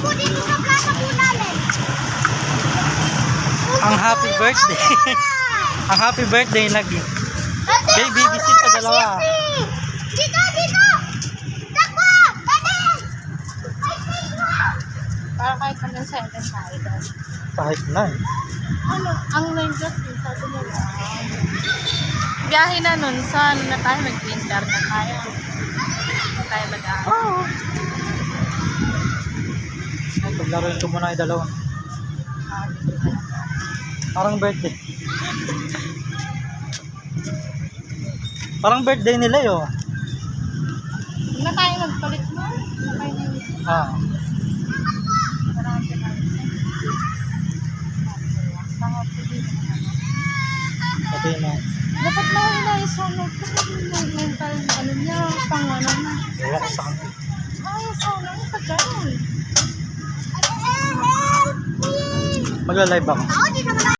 po dito sa plaza po namin. Ang happy birthday. Ang happy birthday lagi. Baby, visit sa dalawa. Dito, dito! Takbo! Dadan! Para kahit hanggang 7 tayo doon. Kahit na eh. Ano? Ang 9 just din, sabi nila. Biyahe na nun, sa ano na tayo, mag-winter na tayo. Kung tayo mag-aaral. Oo. So, paglaruin ko muna yung dalawa. Parang birthday. Parang birthday nila yun. Huwag na tayo magpalit mo. Huwag na tayo nang Ah. marami na. Ito yun ah. Dapat na wala yung sonod. Yung mental ano niya, pang ano na. Wala ko sa kanila. Ay, sonod. Pagkaroon. Magla-live ako. Ako, di naman